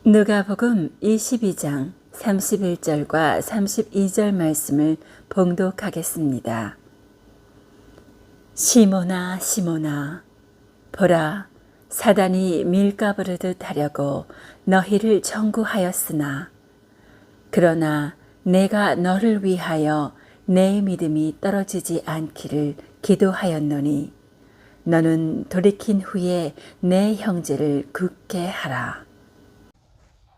누가복음 22장 31절과 32절 말씀을 봉독하겠습니다. 시몬아 시몬아, 보라, 사단이 밀가부르듯 하려고 너희를 청구하였으나 그러나 내가 너를 위하여 내 믿음이 떨어지지 않기를 기도하였노니 너는 돌이킨 후에 내 형제를 굳게 하라.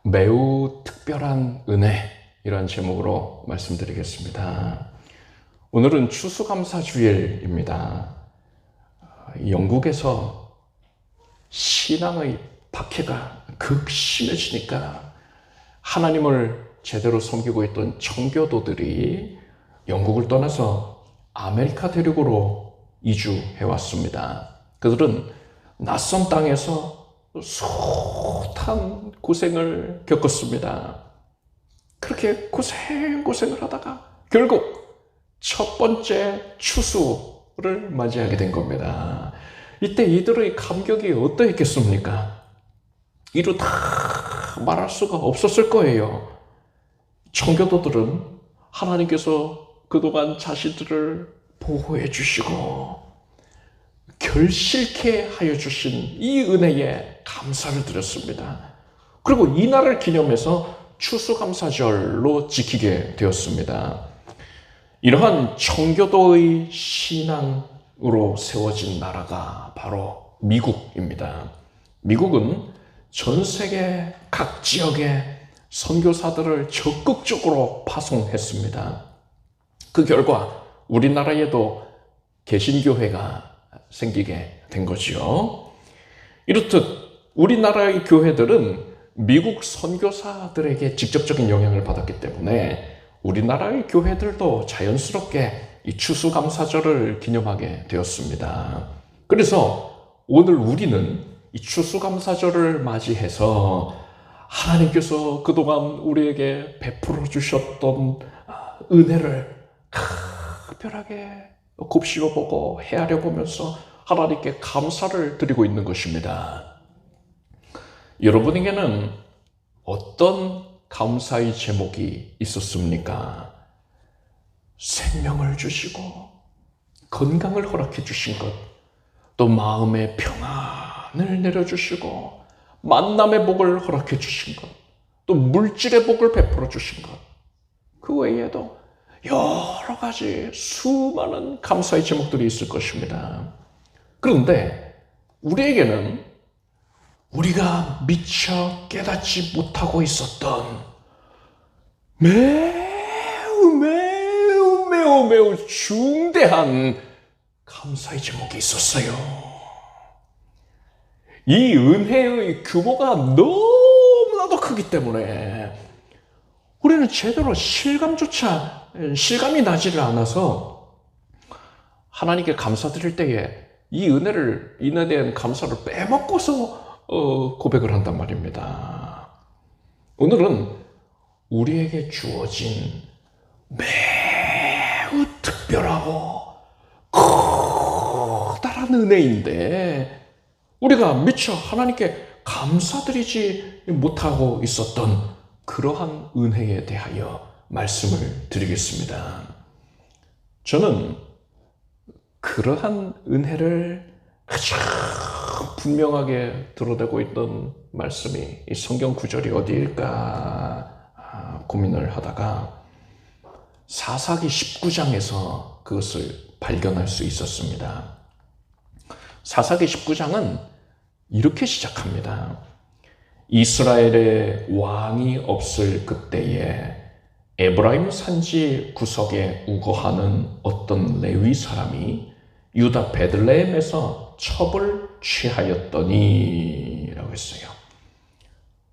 매우 특별한 은혜, 이런 제목으로 말씀드리겠습니다. 오늘은 추수감사주일입니다. 영국에서 신앙의 박해가 극심해지니까 하나님을 제대로 섬기고 있던 청교도들이 영국을 떠나서 아메리카 대륙으로 이주해 왔습니다. 그들은 낯선 땅에서 숱한 고생을 겪었습니다. 그렇게 고생을 하다가 결국 첫 번째 추수를 맞이하게 된 겁니다. 이때 이들의 감격이 어떠했겠습니까? 이루 다 말할 수가 없었을 거예요. 청교도들은 하나님께서 그동안 자신들을 보호해 주시고 결실케 하여 주신 이 은혜에 감사를 드렸습니다. 그리고 이날을 기념해서 추수감사절로 지키게 되었습니다. 이러한 청교도의 신앙으로 세워진 나라가 바로 미국입니다. 미국은 전 세계 각 지역에 선교사들을 적극적으로 파송했습니다. 그 결과 우리나라에도 개신교회가 생기게 된 거지요. 이렇듯 우리나라의 교회들은 미국 선교사들에게 직접적인 영향을 받았기 때문에 우리나라의 교회들도 자연스럽게 이 추수감사절을 기념하게 되었습니다. 그래서 오늘 우리는 이 추수감사절을 맞이해서 하나님께서 그동안 우리에게 베풀어 주셨던 은혜를 특별하게 곱씹어 보고 헤아려 보면서 하나님께 감사를 드리고 있는 것입니다. 여러분에게는 어떤 감사의 제목이 있었습니까? 생명을 주시고 건강을 허락해 주신 것, 또 마음의 평안을 내려주시고 만남의 복을 허락해 주신 것, 또 물질의 복을 베풀어 주신 것, 그 외에도 여러 가지 수많은 감사의 제목들이 있을 것입니다. 그런데 우리에게는 우리가 미처 깨닫지 못하고 있었던 매우 중대한 감사의 제목이 있었어요. 이 은혜의 규모가 너무나도 크기 때문에 우리는 제대로 실감이 나지를 않아서 하나님께 감사드릴 때에 이 은혜에 대한 감사를 빼먹고서 고백을 한단 말입니다. 오늘은 우리에게 주어진 매우 특별하고 커다란 은혜인데 우리가 미처 하나님께 감사드리지 못하고 있었던 그러한 은혜에 대하여 말씀을 드리겠습니다. 저는 그러한 은혜를 가장 분명하게 드러내고 있던 말씀이 이 성경 구절이 어디일까 고민을 하다가 사사기 19장에서 그것을 발견할 수 있었습니다. 사사기 19장은 이렇게 시작합니다. 이스라엘의 왕이 없을 그때에 에브라임 산지 구석에 우거하는 어떤 레위 사람이 유다 베들레헴에서 첩을 취하였더니 라고 했어요.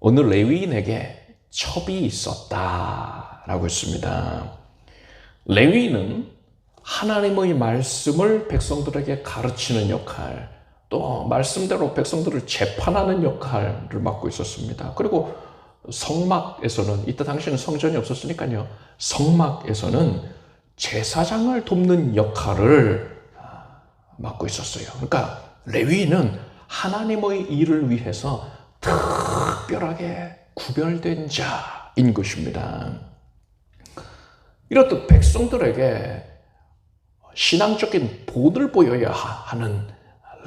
어느 레위인에게 첩이 있었다 라고 했습니다. 레위인은 하나님의 말씀을 백성들에게 가르치는 역할, 또 말씀대로 백성들을 재판하는 역할을 맡고 있었습니다. 그리고 성막에서는, 이때 당시에는 성전이 없었으니까요, 성막에서는 제사장을 돕는 역할을 맡고 있었어요. 그러니까 레위인은 하나님의 일을 위해서 특별하게 구별된 자인 것입니다. 이렇듯 백성들에게 신앙적인 본을 보여야 하는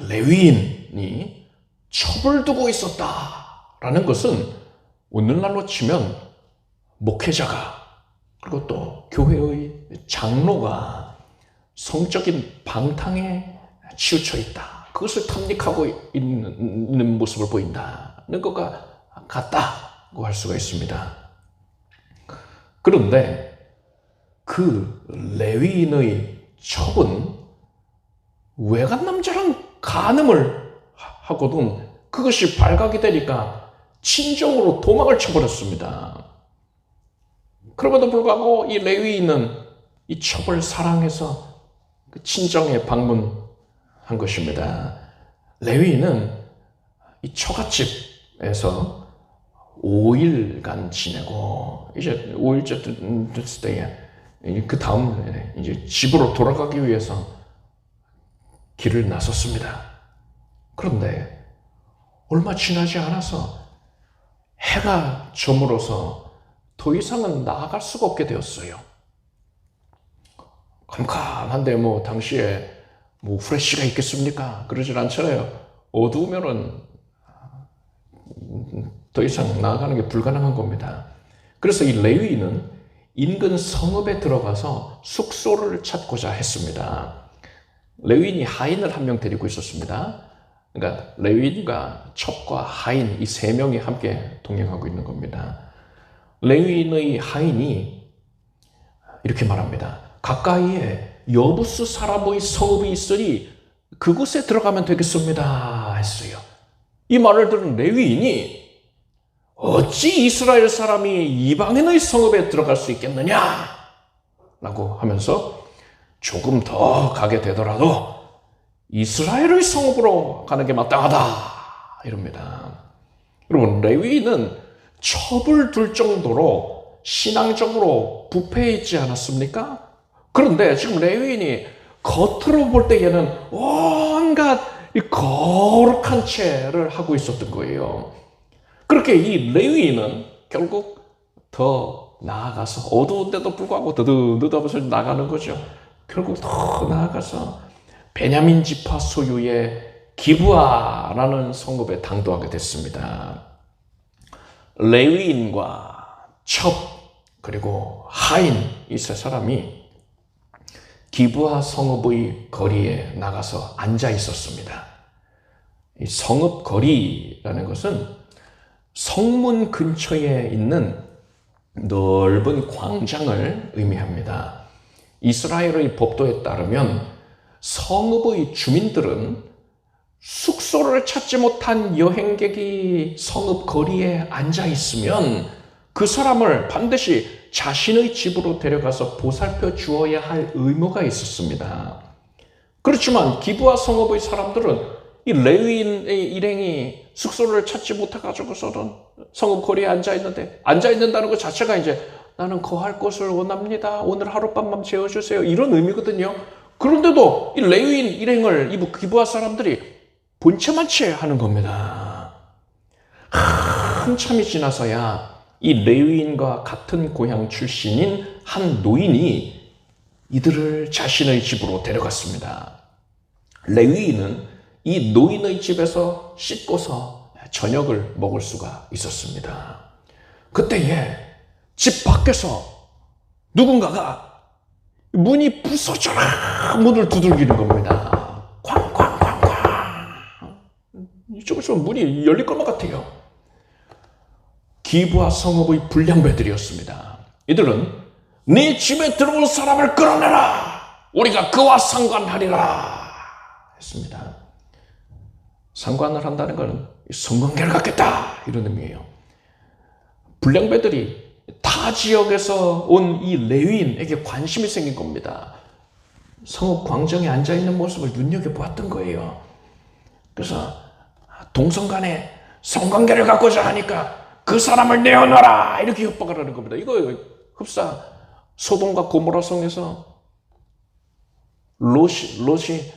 레위인이 첩을 두고 있었다라는 것은 오늘날로 치면 목회자가 그리고 또 교회의 장로가 성적인 방탕에 치우쳐 있다. 그것을 탐닉하고 있는 모습을 보인다는 것과 같다고 할 수가 있습니다. 그런데 그 레위인의 첩은 외간 남자랑 간음을 하거든 그것이 발각이 되니까 친정으로 도망을 쳐버렸습니다. 그럼에도 불구하고 이 레위인은 이 첩을 사랑해서 그 친정에 방문한 것입니다. 레위인은 이 처갓집에서 5일간 지내고 이제 5일째 됐을 때에 그 다음 이제 집으로 돌아가기 위해서 길을 나섰습니다. 그런데 얼마 지나지 않아서 해가 저물어서 더 이상은 나아갈 수가 없게 되었어요. 캄캄한데 뭐 당시에 뭐 후레쉬가 있겠습니까? 그러질 않잖아요. 어두우면은 더 이상 나아가는 게 불가능한 겁니다. 그래서 이 레위인은 인근 성읍에 들어가서 숙소를 찾고자 했습니다. 레위인이 하인을 한 명 데리고 있었습니다. 그러니까 레위인과 첩과 하인 이 세 명이 함께 동행하고 있는 겁니다. 레위인의 하인이 이렇게 말합니다. 가까이에 여부스 사람의 성읍이 있으니 그곳에 들어가면 되겠습니다 했어요. 이 말을 들은 레위인이 어찌 이스라엘 사람이 이방인의 성읍에 들어갈 수 있겠느냐 라고 하면서 조금 더 가게 되더라도 이스라엘의 성읍으로 가는 게 마땅하다 이럽니다. 여러분, 레위인은 첩을 둘 정도로 신앙적으로 부패해 있지 않았습니까? 그런데 지금 레위인이 겉으로 볼 때에는 온갖 이 거룩한 채를 하고 있었던 거예요. 그렇게 이 레위인은 결국 더 나아가서 어두운데도 불구하고 더듬더듬 나가는 거죠. 결국 더 나아가서 베냐민 지파 소유의 기브아라는 성읍에 당도하게 됐습니다. 레위인과 첩 그리고 하인 이 세 사람이 기브아 성읍의 거리에 나가서 앉아 있었습니다. 이 성읍 거리라는 것은 성문 근처에 있는 넓은 광장을 의미합니다. 이스라엘의 법도에 따르면 성읍의 주민들은 숙소를 찾지 못한 여행객이 성읍 거리에 앉아 있으면 그 사람을 반드시 자신의 집으로 데려가서 보살펴 주어야 할 의무가 있었습니다. 그렇지만 기브아 성읍의 사람들은 이 레위인의 일행이 숙소를 찾지 못해가지고서는 성읍 거리에 앉아 있는다는 것 자체가 이제 나는 거할 곳을 원합니다. 오늘 하룻밤만 재워주세요. 이런 의미거든요. 그런데도 이 레위인 일행을 이 기브아 사람들이 본체만 채 하는 겁니다. 한참이 지나서야 이 레위인과 같은 고향 출신인 한 노인이 이들을 자신의 집으로 데려갔습니다. 레위인은 이 노인의 집에서 씻고서 저녁을 먹을 수가 있었습니다. 그때에 집 밖에서 누군가가 문이 부서져라 문을 두들기는 겁니다. 이쪽에서 문이 열릴 것만 같아요. 기브아 성읍의 불량배들이었습니다. 이들은 네 집에 들어올 사람을 끌어내라. 우리가 그와 상관하리라 했습니다. 상관을 한다는 것은 성관계를 갖겠다 이런 의미예요. 불량배들이 타 지역에서 온 이 레위인에게 관심이 생긴 겁니다. 성읍 광장에 앉아있는 모습을 눈여겨보았던 거예요. 그래서 동성간에 성관계를 갖고자 하니까 그 사람을 내어놔라 이렇게 협박을 하는 겁니다. 이거 흡사 소돔과 고모라 성에서 롯이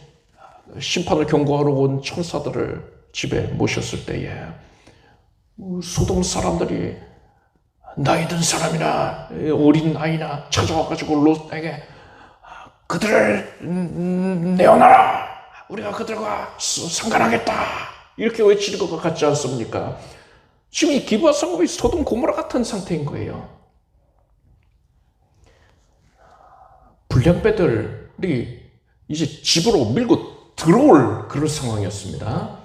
심판을 경고하러 온 천사들을 집에 모셨을 때에 소돔 사람들이 나이 든 사람이나 어린 아이나 찾아와가지고 롯에게 그들을 내어놔라, 우리가 그들과 상관하겠다, 이렇게 외치는 것 같지 않습니까? 지금 이 기브아 성읍이 소돔 고모라 같은 상태인 거예요. 불량배들이 이제 집으로 밀고 들어올 그런 상황이었습니다.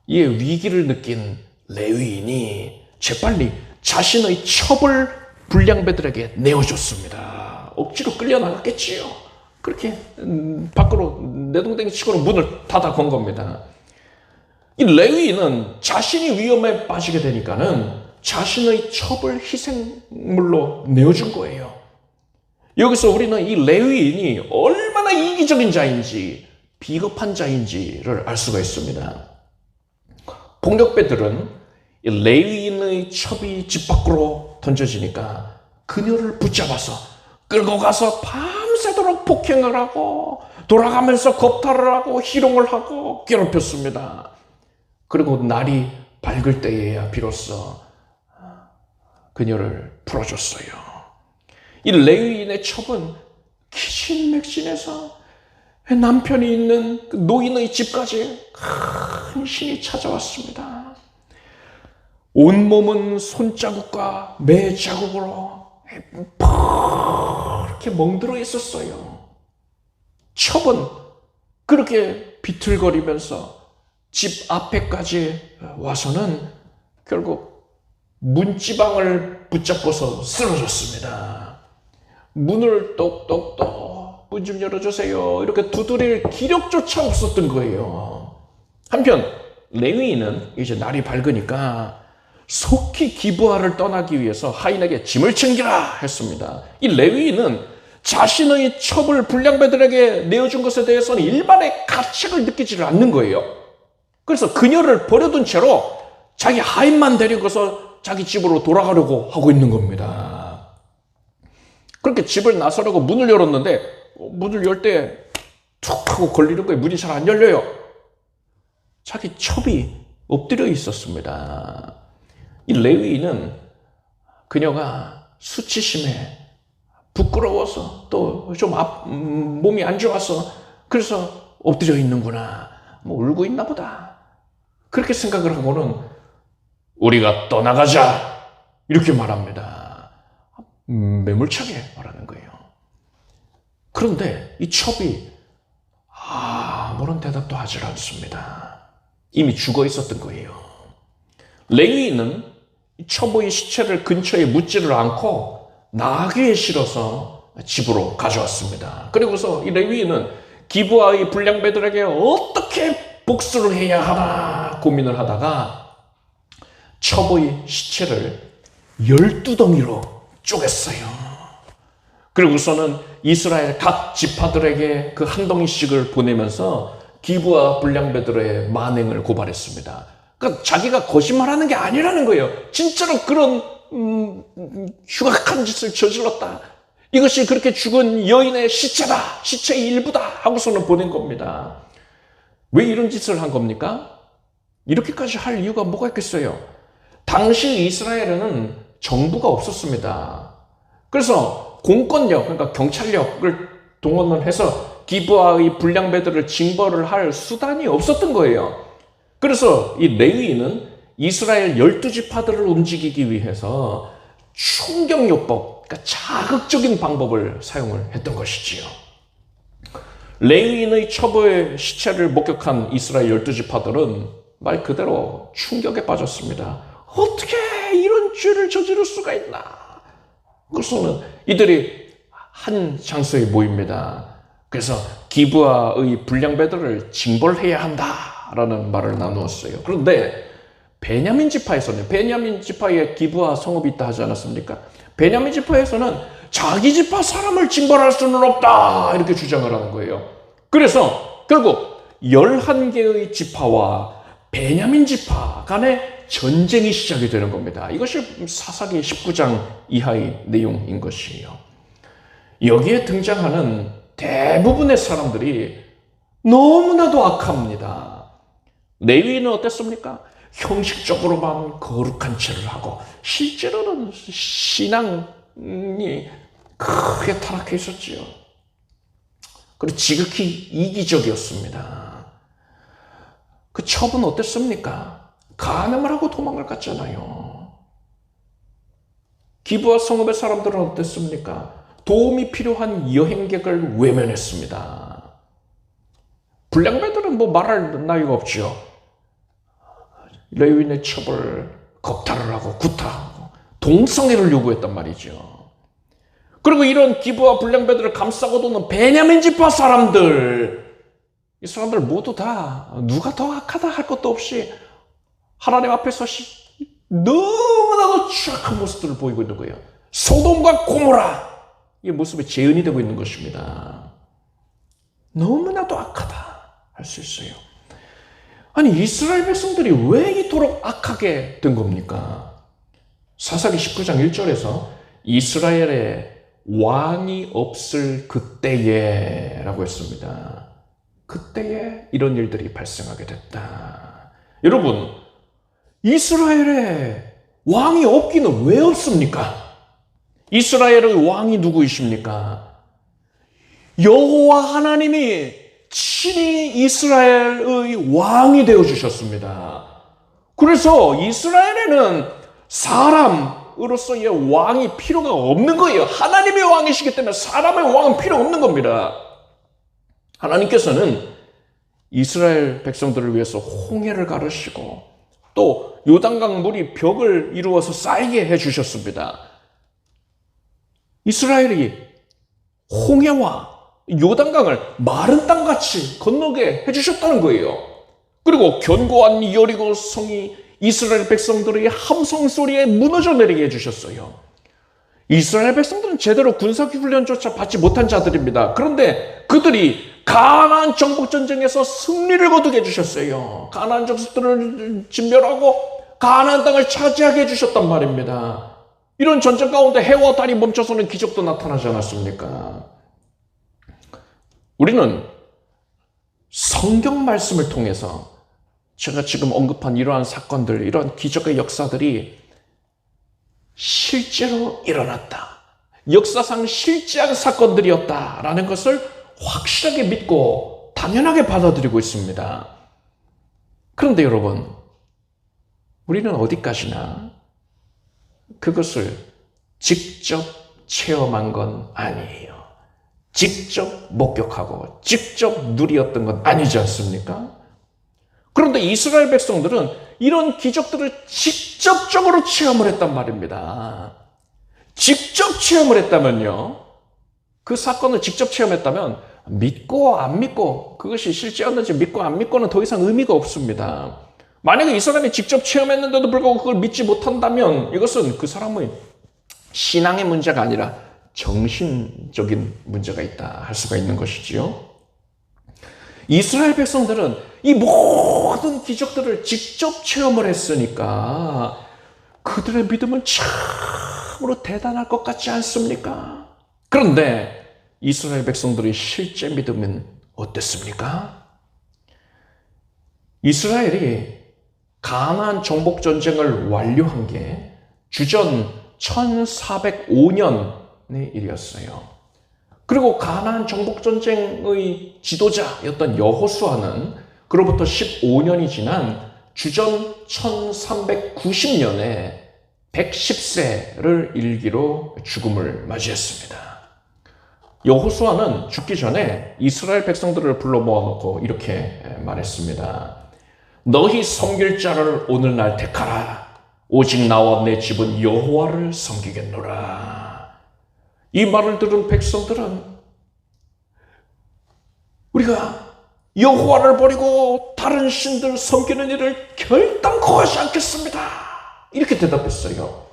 이에 위기를 느낀 레위인이 재빨리 자신의 첩을 불량배들에게 내어줬습니다. 억지로 끌려나갔겠지요. 그렇게 밖으로 내동댕이 치고는 문을 닫아 건 겁니다. 이 레위인은 자신이 위험에 빠지게 되니까는 자신의 첩을 희생물로 내어준 거예요. 여기서 우리는 이 레위인이 얼마나 이기적인 자인지, 비겁한 자인지를 알 수가 있습니다. 폭력배들은 이 레위인의 첩이 집 밖으로 던져지니까 그녀를 붙잡아서 끌고 가서 밤새도록 폭행을 하고 돌아가면서 겁탈을 하고 희롱을 하고 괴롭혔습니다. 그리고 날이 밝을 때에야 비로소 그녀를 풀어줬어요. 이 레위인의 첩은 기진맥진해서 남편이 있는 그 노인의 집까지 간신히 찾아왔습니다. 온몸은 손자국과 매자국으로 이렇게 멍들어 있었어요. 첩은 그렇게 비틀거리면서 집 앞에까지 와서는 결국 문지방을 붙잡고서 쓰러졌습니다. 문을 똑똑똑, 문 좀 열어주세요, 이렇게 두드릴 기력조차 없었던 거예요. 한편 레위인은 이제 날이 밝으니까 속히 기브아를 떠나기 위해서 하인에게 짐을 챙기라 했습니다. 이 레위인은 자신의 첩을 불량배들에게 내어준 것에 대해서는 일반의 가책을 느끼지를 않는 거예요. 그래서 그녀를 버려둔 채로 자기 하인만 데리고서 자기 집으로 돌아가려고 하고 있는 겁니다. 그렇게 집을 나서려고 문을 열었는데 문을 열 때 툭 하고 걸리는 거예요. 문이 잘 안 열려요. 자기 첩이 엎드려 있었습니다. 이 레위인은 그녀가 수치심에 부끄러워서 또 좀 몸이 안 좋아서 그래서 엎드려 있는구나, 뭐 울고 있나 보다, 그렇게 생각을 하고는 우리가 떠나가자 이렇게 말합니다. 매몰차게 말하는 거예요. 그런데 이 첩이 아무런 대답도 하질 않습니다. 이미 죽어 있었던 거예요. 레위인은 첩의 시체를 근처에 묻지를 않고 나귀에 실어서 집으로 가져왔습니다. 그리고서 이 레위인은 기브아의 불량배들에게 어떻게 복수를 해야 하나 고민을 하다가 첩의 시체를 12덩이로 쪼갰어요. 그리고서는 이스라엘 각 지파들에게 그 한 덩이씩을 보내면서 기브아 불량배들의 만행을 고발했습니다. 그러니까 자기가 거짓말하는 게 아니라는 거예요. 진짜로 그런 흉악한 짓을 저질렀다, 이것이 그렇게 죽은 여인의 시체다, 시체의 일부다 하고서는 보낸 겁니다. 왜 이런 짓을 한 겁니까? 이렇게까지 할 이유가 뭐가 있겠어요? 당시 이스라엘에는 정부가 없었습니다. 그래서 공권력, 그러니까 경찰력을 동원을 해서 기브아의 불량배들을 징벌을 할 수단이 없었던 거예요. 그래서 이 레위인은 이스라엘 12지파들을 움직이기 위해서 충격요법, 그러니까 자극적인 방법을 사용을 했던 것이지요. 레위인의 첩의 시체를 목격한 이스라엘 12지파들은 말 그대로 충격에 빠졌습니다. 어떻게 이런 죄를 저지를 수가 있나? 그래서는 이들이 한 장소에 모입니다. 그래서 기브아의 불량배들을 징벌해야 한다라는 말을 나누었어요. 그런데 베냐민 지파에서는, 베냐민 지파에 기브아 성읍이 있다 하지 않았습니까? 베냐민 지파에서는 자기 지파 사람을 징벌할 수는 없다 이렇게 주장을 하는 거예요. 그래서 결국 11개의 지파와 베냐민 지파 간의 전쟁이 시작이 되는 겁니다. 이것이 사사기 19장 이하의 내용인 것이에요. 여기에 등장하는 대부분의 사람들이 너무나도 악합니다. 레위인은 어땠습니까? 형식적으로만 거룩한 채를 하고 실제로는 신앙이 크게 타락해 있었지요. 그리고 지극히 이기적이었습니다. 그 첩은 어땠습니까? 간음을 하고 도망을 갔잖아요. 기부와 성읍의 사람들은 어땠습니까? 도움이 필요한 여행객을 외면했습니다. 불량배들은 뭐 말할 나위가 없죠. 레위인의 첩을 겁탈을 하고 구타하고 동성애를 요구했단 말이죠. 그리고 이런 기부와 불량배들을 감싸고 도는 베냐민 지파 사람들, 이 사람들 모두 다 누가 더 악하다 할 것도 없이 하나님 앞에서 너무나도 추악한 모습들을 보이고 있는 거예요. 소돔과 고모라, 이 모습이 재현이 되고 있는 것입니다. 너무나도 악하다 할 수 있어요. 아니, 이스라엘 백성들이 왜 이토록 악하게 된 겁니까? 사사기 19장 1절에서 이스라엘에 왕이 없을 그때에 라고 했습니다. 그때에 이런 일들이 발생하게 됐다. 여러분, 이스라엘에 왕이 없기는 왜 없습니까? 이스라엘의 왕이 누구이십니까? 여호와 하나님이 친히 이스라엘의 왕이 되어주셨습니다. 그래서 이스라엘에는 사람으로서의 왕이 필요가 없는 거예요. 하나님의 왕이시기 때문에 사람의 왕은 필요 없는 겁니다. 하나님께서는 이스라엘 백성들을 위해서 홍해를 가르시고 또 요단강 물이 벽을 이루어서 쌓이게 해주셨습니다. 이스라엘이 홍해와 요단강을 마른 땅같이 건너게 해주셨다는 거예요. 그리고 견고한 여리고 성이 이스라엘 백성들의 함성 소리에 무너져 내리게 해주셨어요. 이스라엘 백성들은 제대로 군사훈련조차 받지 못한 자들입니다. 그런데 그들이 가나안 정복전쟁에서 승리를 거두게 해주셨어요. 가나안 족속들을 진멸하고 가나안 땅을 차지하게 해주셨단 말입니다. 이런 전쟁 가운데 해와 달이 멈춰서는 기적도 나타나지 않았습니까? 우리는 성경 말씀을 통해서 제가 지금 언급한 이러한 사건들, 이러한 기적의 역사들이 실제로 일어났다, 역사상 실제한 사건들이었다라는 것을 확실하게 믿고 당연하게 받아들이고 있습니다. 그런데 여러분, 우리는 어디까지나 그것을 직접 체험한 건 아니에요. 직접 목격하고 직접 누리었던 건 아니지 않습니까? 그런데 이스라엘 백성들은 이런 기적들을 직접적으로 체험을 했단 말입니다. 직접 체험을 했다면요, 그 사건을 직접 체험했다면 믿고 안 믿고, 그것이 실제였는지 믿고 안 믿고는 더 이상 의미가 없습니다. 만약에 이 사람이 직접 체험했는데도 불구하고 그걸 믿지 못한다면 이것은 그 사람의 신앙의 문제가 아니라 정신적인 문제가 있다 할 수가 있는 것이지요. 이스라엘 백성들은 이 모든 기적들을 직접 체험을 했으니까 그들의 믿음은 참으로 대단할 것 같지 않습니까? 그런데 이스라엘 백성들의 실제 믿음은 어땠습니까? 이스라엘이 가나안 정복 전쟁을 완료한 게 주전 1405년의 일이었어요. 그리고 가나안 정복 전쟁의 지도자였던 여호수아는 그로부터 15년이 지난 주전 1390년에 110세를 일기로 죽음을 맞이했습니다. 여호수아는 죽기 전에 이스라엘 백성들을 불러 모아놓고 이렇게 말했습니다. 너희 섬길 자를 오늘날 택하라. 오직 나와 내 집은 여호와를 섬기겠노라. 이 말을 들은 백성들은 우리가 여호와를 버리고 다른 신들 섬기는 일을 결단코 하지 않겠습니다, 이렇게 대답했어요.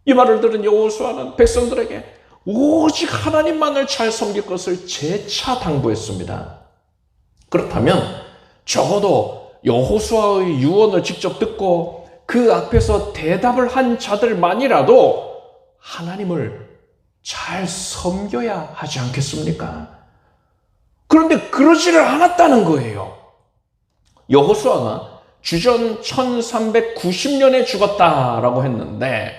이 말을 들은 여호수아는 백성들에게 오직 하나님만을 잘 섬길 것을 재차 당부했습니다. 그렇다면 적어도 여호수아의 유언을 직접 듣고 그 앞에서 대답을 한 자들만이라도 하나님을 잘 섬겨야 하지 않겠습니까? 그런데 그러지를 않았다는 거예요. 여호수아가 주전 1390년에 죽었다라고 했는데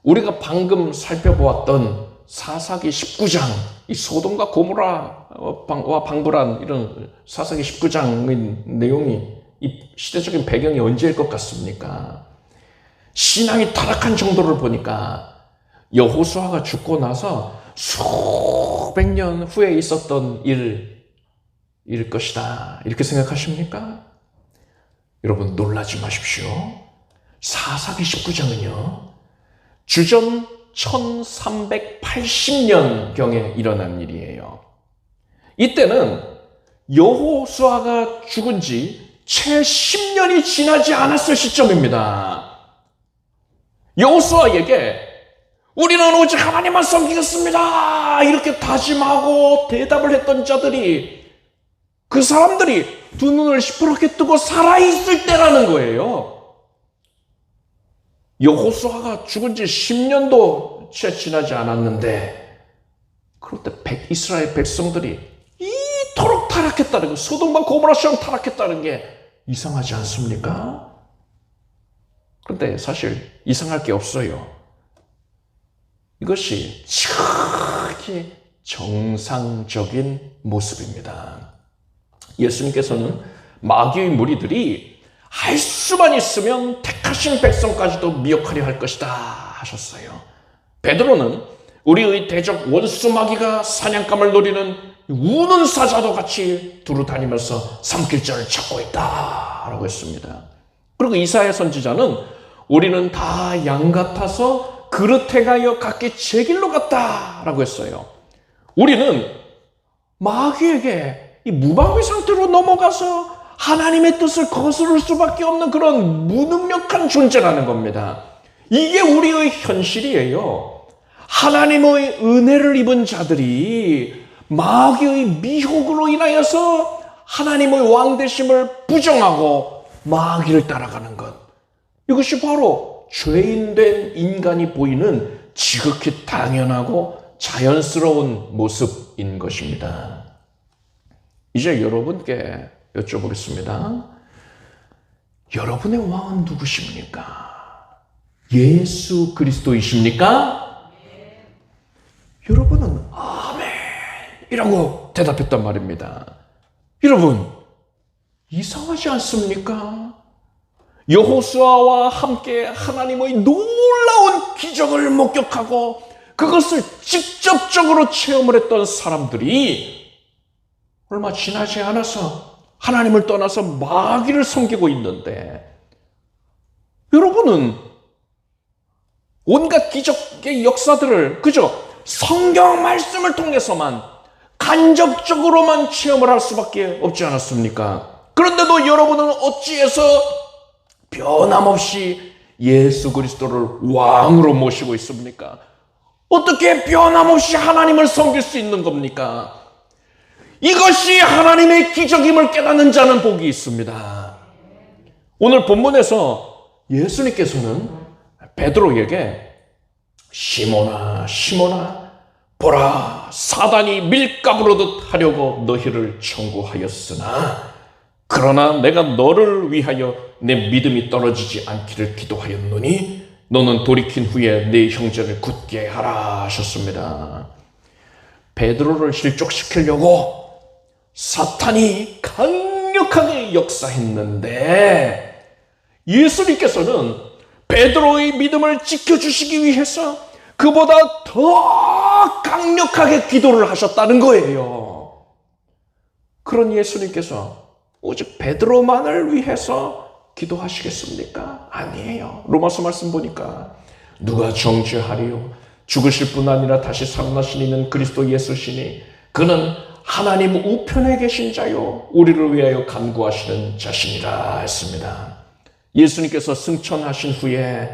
우리가 방금 살펴보았던 사사기 19장, 이 소돔과 고모라와 방불한 이런 사사기 19장의 내용이 이 시대적인 배경이 언제일 것 같습니까? 신앙이 타락한 정도를 보니까 여호수아가 죽고 나서 수백 년 후에 있었던 일일 것이다. 이렇게 생각하십니까? 여러분 놀라지 마십시오. 사사기 19장은요. 주전 1380년경에 일어난 일이에요. 이때는 여호수아가 죽은 지 채 10년이 지나지 않았을 시점입니다. 여호수아에게 우리는 오직 하나님만 섬기겠습니다. 이렇게 다짐하고 대답을 했던 자들이 그 사람들이 두 눈을 시퍼렇게 뜨고 살아있을 때라는 거예요. 여호수아가 죽은 지 10년도 채 지나지 않았는데 그럴 때 이스라엘 백성들이 이토록 타락했다는 거, 소돔과 고모라처럼 타락했다는 게 이상하지 않습니까? 그런데 사실 이상할 게 없어요. 이것이 지극히 정상적인 모습입니다. 예수님께서는 마귀의 무리들이 할 수만 있으면 택하신 백성까지도 미혹하려 할 것이다 하셨어요. 베드로는 우리의 대적 원수 마귀가 사냥감을 노리는 우는 사자도 같이 두루 다니면서 삼킬 자를 찾고 있다라고 했습니다. 그리고 이사야 선지자는 우리는 다 양 같아서 그릇 행하여 각기 제 길로 갔다라고 했어요. 우리는 마귀에게 이 무방비 상태로 넘어가서 하나님의 뜻을 거스를 수밖에 없는 그런 무능력한 존재라는 겁니다. 이게 우리의 현실이에요. 하나님의 은혜를 입은 자들이 마귀의 미혹으로 인하여서 하나님의 왕되심을 부정하고 마귀를 따라가는 것. 이것이 바로 죄인된 인간이 보이는 지극히 당연하고 자연스러운 모습인 것입니다. 이제 여러분께 여쭤보겠습니다. 여러분의 왕은 누구십니까? 예수 그리스도이십니까? 여러분은 아멘 이라고 대답했단 말입니다. 여러분 이상하지 않습니까? 여호수아와 함께 하나님의 놀라운 기적을 목격하고 그것을 직접적으로 체험을 했던 사람들이 얼마 지나지 않아서 하나님을 떠나서 마귀를 섬기고 있는데 여러분은 온갖 기적의 역사들을 그저 성경 말씀을 통해서만 간접적으로만 체험을 할 수밖에 없지 않았습니까? 그런데도 여러분은 어찌해서 변함없이 예수 그리스도를 왕으로 모시고 있습니까? 어떻게 변함없이 하나님을 섬길 수 있는 겁니까? 이것이 하나님의 기적임을 깨닫는 자는 복이 있습니다. 오늘 본문에서 예수님께서는 베드로에게 시몬아 시몬아 보라 사단이 밀가부르듯 하려고 너희를 청구하였으나 그러나 내가 너를 위하여 내 믿음이 떨어지지 않기를 기도하였노니 너는 돌이킨 후에 네 형제를 굳게 하라 하셨습니다. 베드로를 실족시키려고 사탄이 강력하게 역사했는데 예수님께서는 베드로의 믿음을 지켜주시기 위해서 그보다 더 강력하게 기도를 하셨다는 거예요. 그런 예수님께서 오직 베드로만을 위해서 기도하시겠습니까? 아니에요. 로마서 말씀 보니까 누가 정죄하리요? 죽으실 뿐 아니라 다시 살아나신 이는 그리스도 예수시니 그는 하나님 우편에 계신 자요 우리를 위하여 간구하시는 자신이라 했습니다. 예수님께서 승천하신 후에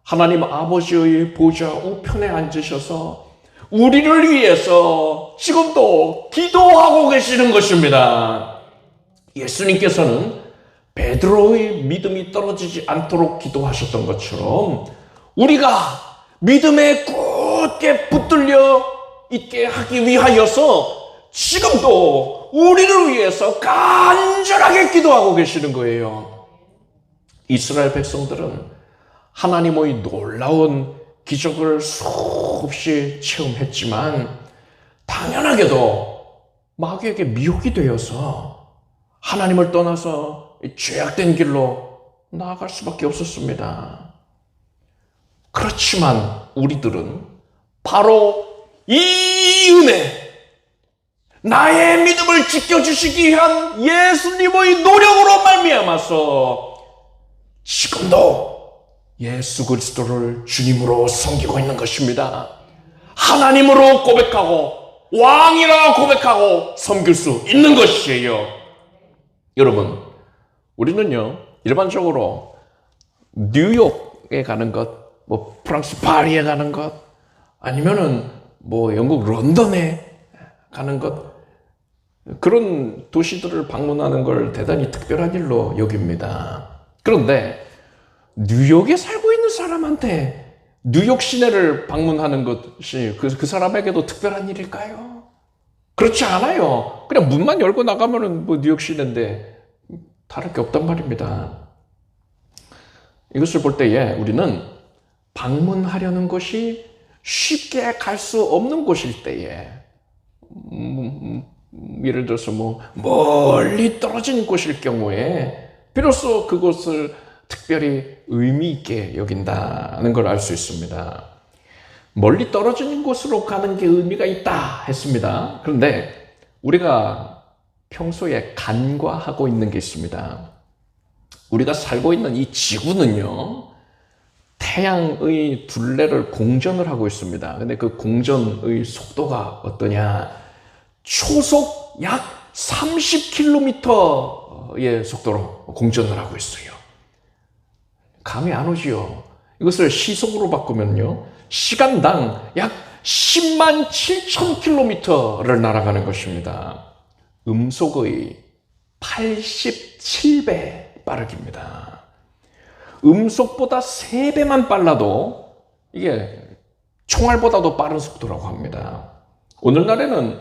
하나님 아버지의 보좌 우편에 앉으셔서 우리를 위해서 지금도 기도하고 계시는 것입니다. 예수님께서는 베드로의 믿음이 떨어지지 않도록 기도하셨던 것처럼 우리가 믿음에 굳게 붙들려 있게 하기 위하여서 지금도 우리를 위해서 간절하게 기도하고 계시는 거예요. 이스라엘 백성들은 하나님의 놀라운 기적을 수없이 체험했지만 당연하게도 마귀에게 미혹이 되어서 하나님을 떠나서 죄악된 길로 나아갈 수밖에 없었습니다. 그렇지만 우리들은 바로 이 은혜, 나의 믿음을 지켜주시기 위한 예수님의 노력으로 말미암아서 지금도 예수 그리스도를 주님으로 섬기고 있는 것입니다. 하나님으로 고백하고 왕이라 고백하고 섬길 수 있는 것이에요. 여러분, 우리는요 일반적으로 뉴욕에 가는 것, 뭐 프랑스 파리에 가는 것, 아니면은 뭐 영국 런던에 가는 것, 그런 도시들을 방문하는 걸 대단히 특별한 일로 여깁니다. 그런데 뉴욕에 살고 있는 사람한테 뉴욕 시내를 방문하는 것이 그 사람에게도 특별한 일일까요? 그렇지 않아요. 그냥 문만 열고 나가면은 뭐 뉴욕 시내인데 다를 게 없단 말입니다. 이것을 볼 때에 우리는 방문하려는 것이 쉽게 갈 수 없는 곳일 때에, 예를 들어서 뭐 멀리 떨어진 곳일 경우에 비로소 그곳을 특별히 의미 있게 여긴다는 걸 알 수 있습니다. 멀리 떨어진 곳으로 가는 게 의미가 있다 했습니다. 그런데 우리가 평소에 간과하고 있는 게 있습니다. 우리가 살고 있는 이 지구는요, 태양의 둘레를 공전을 하고 있습니다. 근데 그 공전의 속도가 어떠냐? 초속 약 30km의 속도로 공전을 하고 있어요. 감이 안 오지요? 이것을 시속으로 바꾸면요, 시간당 약 10만 7천 km를 날아가는 것입니다. 음속의 87배 빠르기입니다. 음속보다 3배만 빨라도 이게 총알보다도 빠른 속도라고 합니다. 오늘날에는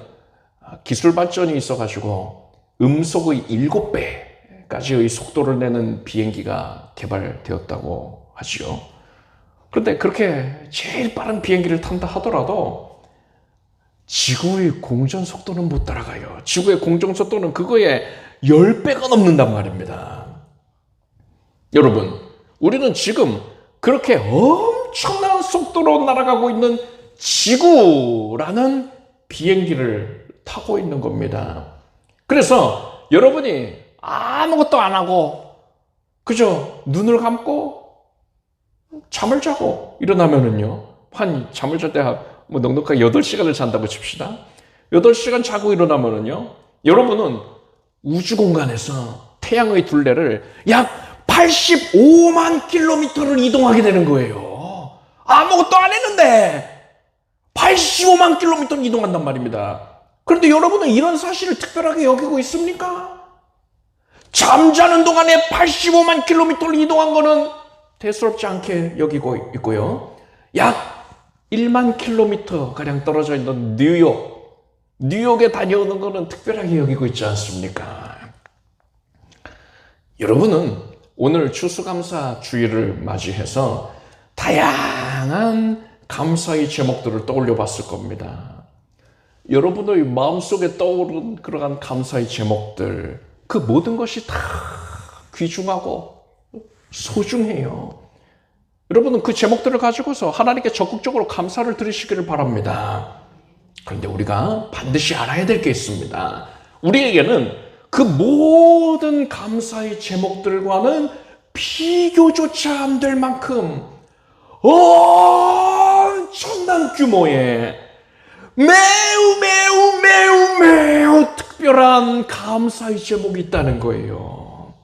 기술 발전이 있어가지고 음속의 7배까지의 속도를 내는 비행기가 개발되었다고 하지요. 그런데 그렇게 제일 빠른 비행기를 탄다 하더라도 지구의 공전 속도는 못 따라가요. 지구의 공전 속도는 그거에 10배가 넘는단 말입니다. 여러분, 우리는 지금 그렇게 엄청난 속도로 날아가고 있는 지구라는 비행기를 타고 있는 겁니다. 그래서 여러분이 아무것도 안 하고 그저 눈을 감고 잠을 자고 일어나면은요, 잠을 잘 때 뭐 넉넉하게 8시간을 잔다고 칩시다. 8시간 자고 일어나면은요, 여러분은 우주 공간에서 태양의 둘레를 약 85만 킬로미터를 이동하게 되는 거예요. 아무것도 안 했는데 85만 킬로미터를 이동한단 말입니다. 그런데 여러분은 이런 사실을 특별하게 여기고 있습니까? 잠자는 동안에 85만 킬로미터를 이동한 거는 대수롭지 않게 여기고 있고요. 약 1만 킬로미터 가량 떨어져 있는 뉴욕에 다녀오는 거는 특별하게 여기고 있지 않습니까? 여러분은 오늘 추수감사 주일을 맞이해서 다양한 감사의 제목들을 떠올려 봤을 겁니다. 여러분의 마음속에 떠오른 그러한 감사의 제목들, 그 모든 것이 다 귀중하고 소중해요. 여러분은 그 제목들을 가지고서 하나님께 적극적으로 감사를 드리시기를 바랍니다. 그런데 우리가 반드시 알아야 될 게 있습니다. 우리에게는 그 모든 감사의 제목들과는 비교조차 안 될 만큼 엄청난 규모의 매우 특별한 감사의 제목이 있다는 거예요.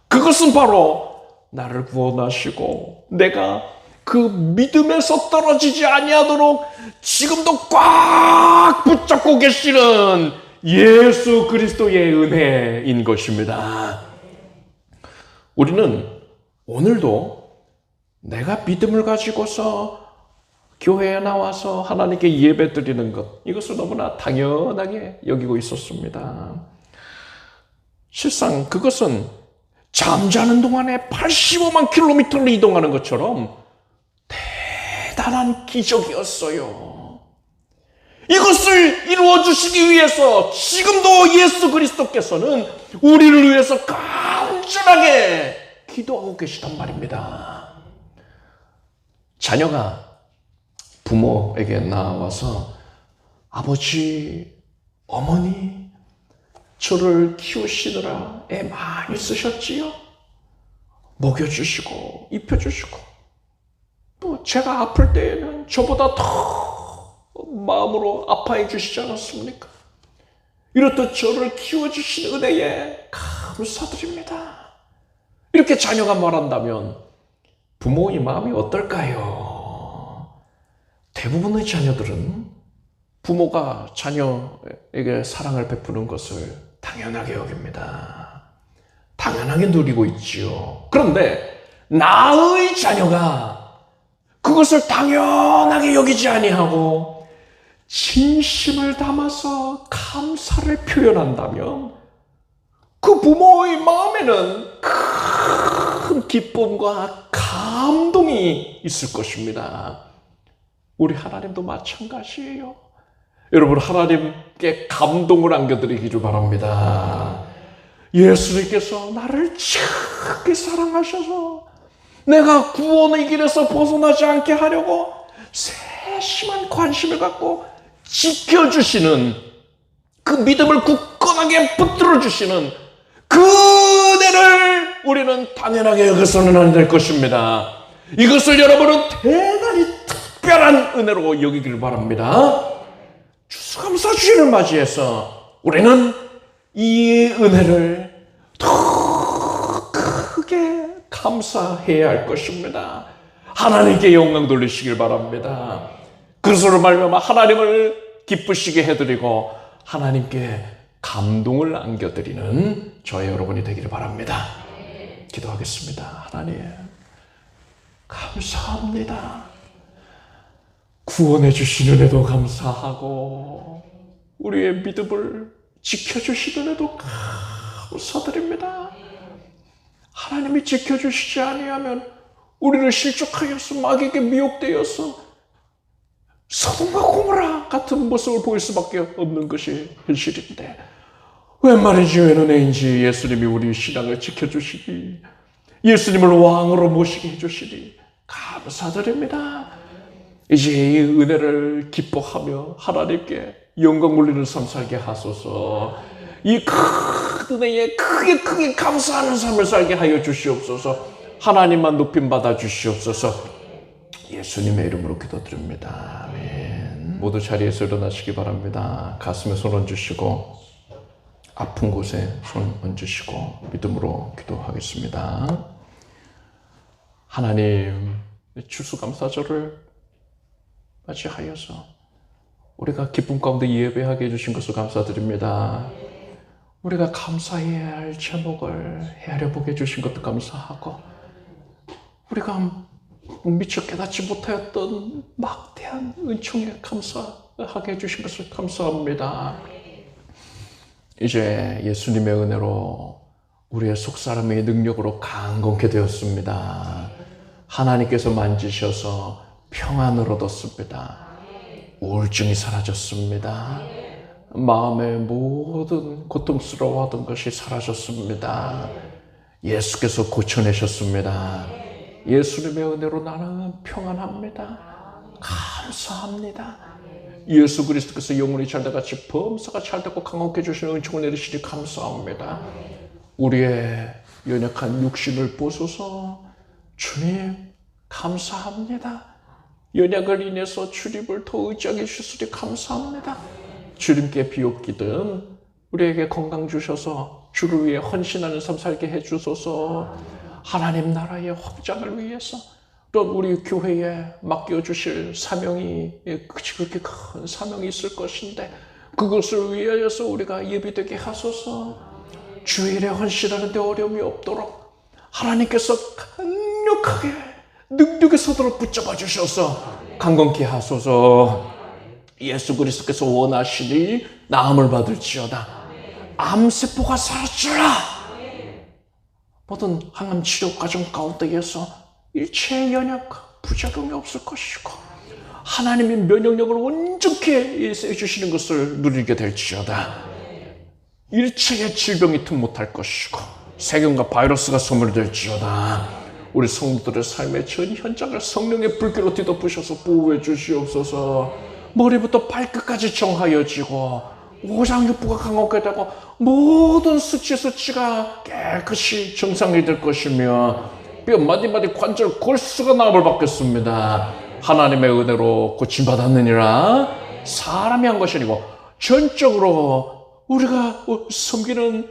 그것은 바로 나를 구원하시고 내가 그 믿음에서 떨어지지 아니하도록 지금도 꽉 붙잡고 계시는 예수 그리스도의 은혜인 것입니다. 우리는 오늘도 내가 믿음을 가지고서 교회에 나와서 하나님께 예배 드리는 것, 이것을 너무나 당연하게 여기고 있었습니다. 실상 그것은 잠자는 동안에 85만 킬로미터를 이동하는 것처럼 대단한 기적이었어요. 이것을 이루어주시기 위해서 지금도 예수 그리스도께서는 우리를 위해서 간절하게 기도하고 계시단 말입니다. 자녀가 부모에게 나와서 아버지, 어머니, 저를 키우시느라 애 많이 쓰셨지요? 먹여주시고 입혀주시고 또 제가 아플 때에는 저보다 더 마음으로 아파해 주시지 않았습니까? 이렇듯 저를 키워주신 은혜에 감사드립니다. 이렇게 자녀가 말한다면 부모의 마음이 어떨까요? 대부분의 자녀들은 부모가 자녀에게 사랑을 베푸는 것을 당연하게 여깁니다. 당연하게 누리고 있지요. 그런데 나의 자녀가 그것을 당연하게 여기지 아니하고 진심을 담아서 감사를 표현한다면 그 부모의 마음에는 큰 기쁨과 감동이 있을 것입니다. 우리 하나님도 마찬가지예요. 여러분, 하나님께 감동을 안겨드리기를 바랍니다. 예수님께서 나를 참게 사랑하셔서 내가 구원의 길에서 벗어나지 않게 하려고 세심한 관심을 갖고 지켜주시는, 그 믿음을 굳건하게 붙들어주시는 그 은혜를 우리는 당연하게 여기서는 안 될 것입니다. 이것을 여러분은 대단히 특별한 은혜로 여기기를 바랍니다. 추수감사주일을 맞이해서 우리는 이 은혜를 더 크게 감사해야 할 것입니다. 하나님께 영광 돌리시길 바랍니다. 그것으로 말미암아 하나님을 기쁘시게 해드리고 하나님께 감동을 안겨드리는 저희 여러분이 되기를 바랍니다. 기도하겠습니다. 하나님, 감사합니다. 구원해 주신 은혜도 감사하고 우리의 믿음을 지켜주신 은혜도 감사드립니다. 하나님이 지켜주시지 아니하면 우리를 실족하여서 마귀에게 미혹되어서 소돔과 고모라 같은 모습을 보일 수밖에 없는 것이 현실인데 웬 말인지 웬 은혜인지 예수님이 우리 신앙을 지켜주시기, 예수님을 왕으로 모시게 해주시니 감사드립니다. 이제 이 은혜를 기뻐하며 하나님께 영광 돌리는 삶 살게 하소서. 이 큰 은혜에 크게 감사하는 삶을 살게 하여 주시옵소서. 하나님만 높임 받아 주시옵소서. 예수님의 이름으로 기도드립니다. 아멘. 모두 자리에서 일어나시기 바랍니다. 가슴에 손 얹으시고 아픈 곳에 손 얹으시고 믿음으로 기도하겠습니다. 하나님, 추수감사절을 맞이하여서 우리가 기쁨 가운데 예배하게 해주신 것을 감사드립니다. 우리가 감사해야 할 제목을 헤아려 보게 해주신 것도 감사하고 우리가 미처 깨닫지 못하였던 막대한 은총에 감사하게 해주신 것을 감사합니다. 이제 예수님의 은혜로 우리의 속사람의 능력으로 강건케 되었습니다. 하나님께서 만지셔서 평안을 얻었습니다. 우울증이 사라졌습니다. 마음의 모든 고통스러워하던 것이 사라졌습니다. 예수께서 고쳐내셨습니다. 예수님의 은혜로 나는 평안합니다. 감사합니다. 예수 그리스도께서 영혼이 잘돼같이 범사가 잘되고 강건케 해주시는 은총을 내리시니 감사합니다. 우리의 연약한 육신을 보소서. 주님 감사합니다. 연약을 인해서 주님을 더 의지하게 해주시니 감사합니다. 주님께 비옵기든 우리에게 건강 주셔서 주를 위해 헌신하는 삶 살게 해주소서. 하나님 나라의 확장을 위해서 또 우리 교회에 맡겨주실 사명이 그렇게 큰 사명이 있을 것인데 그것을 위하여서 우리가 예비되게 하소서. 주일에 헌신하는 데 어려움이 없도록 하나님께서 강력하게 능력의 손으로 붙잡아 주셔서 강건케 하소서. 예수 그리스도께서 원하시니 나음을 받을지어다. 암세포가 사라져라. 모든 항암 치료 과정 가운데에서 일체의 연약, 부작용이 없을 것이고 하나님의 면역력을 온전히 해주시는 것을 누리게 될지어다. 일체의 질병이 틈 못할 것이고 세균과 바이러스가 소멸될지어다. 우리 성도들의 삶의 전 현장을 성령의 불길로 뒤덮으셔서 보호해 주시옵소서. 머리부터 발끝까지 정하여지고 오장육부가 강하게 되고 모든 수치가 깨끗이 정상이 될 것이며 뼈 마디마디 관절 골수가 나음을 받겠습니다. 하나님의 은혜로 고침받았느니라. 사람이 한 것이 아니고 전적으로 우리가 섬기는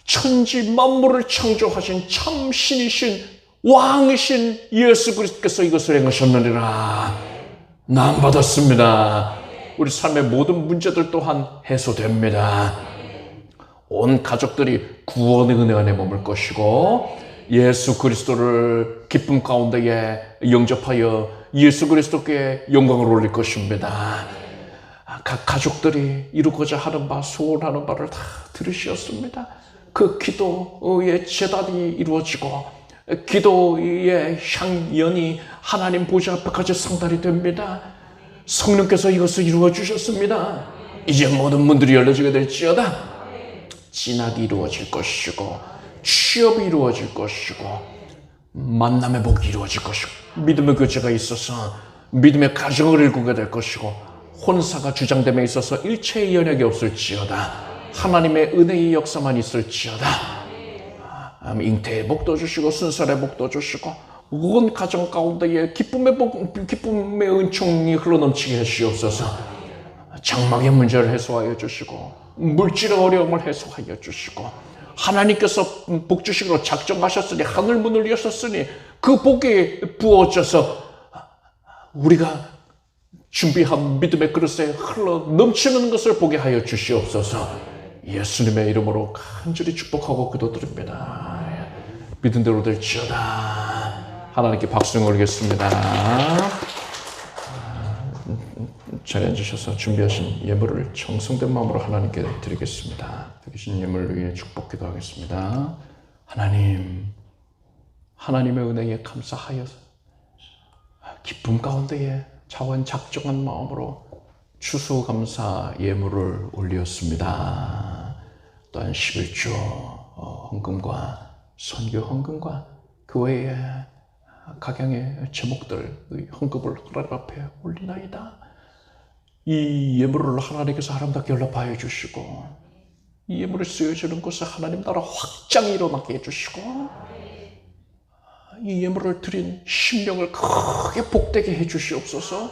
천지 만물을 창조하신 참 신이신 왕이신 예수 그리스도께서 이것을 행하셨느니라. 남 받았습니다. 우리 삶의 모든 문제들 또한 해소됩니다. 온 가족들이 구원의 은혜 안에 머물 것이고 예수 그리스도를 기쁨 가운데에 영접하여 예수 그리스도께 영광을 올릴 것입니다. 각 가족들이 이루고자 하는 바, 소원하는 바를 다 들으셨습니다. 그 기도의 제단이 이루어지고 기도의 향연이 하나님 보좌 앞에까지 상달이 됩니다. 성령께서 이것을 이루어 주셨습니다. 이제 모든 문들이 열려지게 될지어다. 진학이 이루어질 것이고 취업이 이루어질 것이고 만남의 복이 이루어질 것이고 믿음의 교제가 있어서 믿음의 가정을 일구게 될 것이고 혼사가 주장됨에 있어서 일체의 연약이 없을지어다. 하나님의 은혜의 역사만 있을지어다. 잉태의 복도 주시고 순살의 복도 주시고 온 가정 가운데에 기쁨의 은총이 흘러넘치게 하시옵소서. 장막의 문제를 해소하여 주시고 물질의 어려움을 해소하여 주시고 하나님께서 복 주시기로 작정하셨으니 하늘 문을 여셨으니 그 복이 부어져서 우리가 준비한 믿음의 그릇에 흘러 넘치는 것을 보게 하여 주시옵소서. 예수님의 이름으로 간절히 축복하고 기도드립니다. 믿은 대로 될지어다. 하나님께 박수 올리겠습니다. 자리에 앉으셔서 준비하신 예물을 정성된 마음으로 하나님께 드리겠습니다. 드리신 예물을 위해 축복 기도하겠습니다. 하나님, 하나님의 은혜에 감사하여서 기쁨 가운데에 자원작정한 마음으로 추수감사 예물을 올렸습니다. 또한 11조 헌금과 선교 헌금과 그 외에 각양의 제목들 헌금을 하나님 앞에 올리나이다. 이 예물을 하나님께서 아름답게 연락하여 주시고 이 예물을 쓰여지는 곳에 하나님 나라 확장이 일어나게 해주시고 이 예물을 드린 심령을 크게 복되게 해주시옵소서.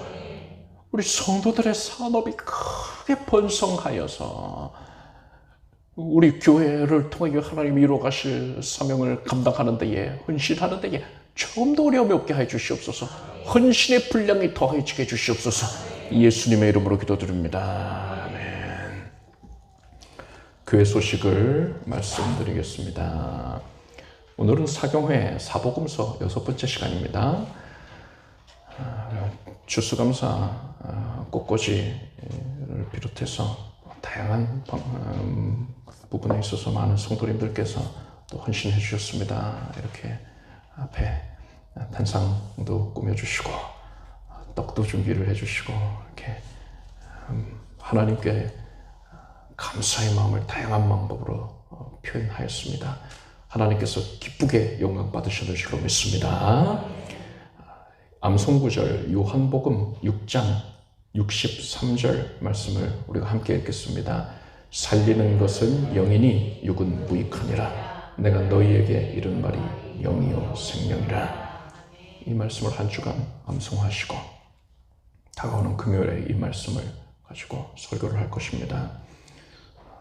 우리 성도들의 산업이 크게 번성하여서 우리 교회를 통하여 하나님이 이루어가실 사명을 감당하는 데에 헌신하는 데에 조금 더 어려움이 없게 해주시옵소서. 헌신의 분량이 더해지게 해주시옵소서. 예수님의 이름으로 기도드립니다. 아멘. 교회 소식을 말씀드리겠습니다. 오늘은 사경회 사복음서 6번째 시간입니다. 추수감사 꽃꽂이를 비롯해서 다양한 부분에 있어서 많은 성도님들께서 또 헌신해 주셨습니다. 이렇게 앞에 단상도 꾸며주시고 떡도 준비를 해주시고 이렇게 하나님께 감사의 마음을 다양한 방법으로 표현하였습니다. 하나님께서 기쁘게 영광 받으시는 줄로 믿습니다. 암송구절 요한복음 6장 63절 말씀을 우리가 함께 읽겠습니다. 살리는 것은 영이니 육은 무익하니라. 내가 너희에게 이른 말이 영이요 생명이라. 이 말씀을 한 주간 암송하시고 다가오는 금요일에 이 말씀을 가지고 설교를 할 것입니다.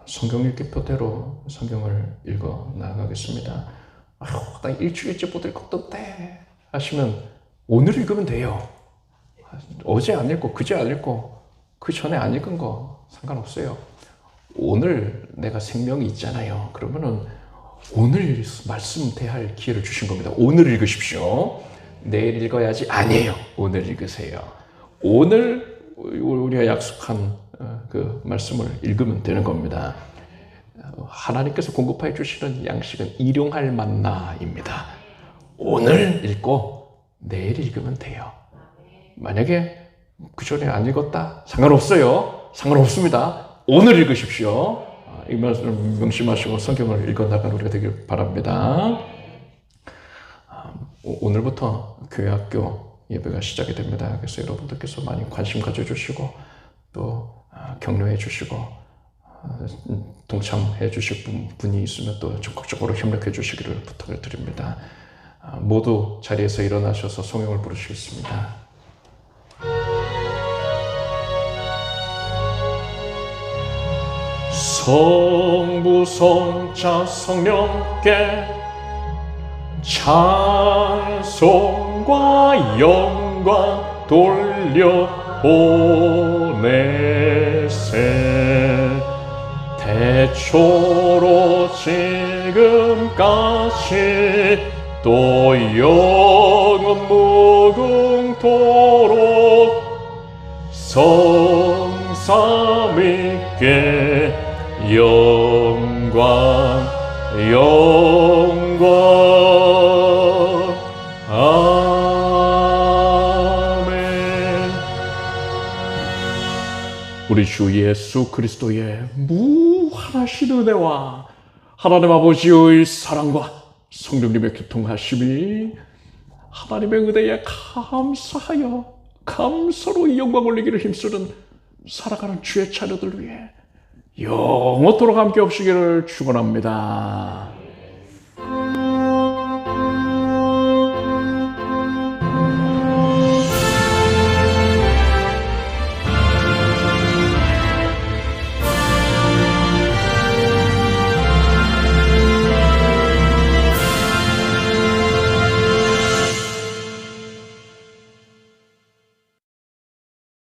성경 읽기표대로 성경을 읽어 나가겠습니다. 나 일주일째 못 읽었던데 하시면 오늘 읽으면 돼요. 어제 안 읽고 그제 안 읽고 그 전에 안 읽은 거 상관없어요. 오늘 내가 생명이 있잖아요. 그러면은 오늘 말씀 대할 기회를 주신 겁니다. 오늘 읽으십시오. 내일 읽어야지 아니에요. 오늘 읽으세요. 오늘 우리가 약속한 그 말씀을 읽으면 되는 겁니다. 하나님께서 공급하여 주시는 양식은 일용할 만나입니다. 오늘 읽고 내일 읽으면 돼요. 만약에 그 전에 안 읽었다? 상관없어요. 상관없습니다. 오늘 읽으십시오. 이 말씀 명심하시고 성경을 읽어나가는 우리가 되길 바랍니다. 오늘부터 교회학교 예배가 시작이 됩니다. 그래서 여러분들께서 많이 관심 가져주시고 또 격려해 주시고 동참해 주실 분이 있으면 또 적극적으로 협력해 주시기를 부탁을 드립니다. 모두 자리에서 일어나셔서 성령을 부르시겠습니다. 성부 성자 성령께 찬송과 영광 돌려보내세. 태초로 지금까지 또 영원 무궁토록 성삼위께 영광 아멘. 우리 주 예수 그리스도의 무한하신 은혜와 하나님 아버지의 사랑과 성령님의 교통하심이 하나님의 은혜에 감사하여 감사로 이 영광 올리기를 힘쓰는 살아가는 주의 자녀들 위해 영원토록 함께 없으기를 축원합니다.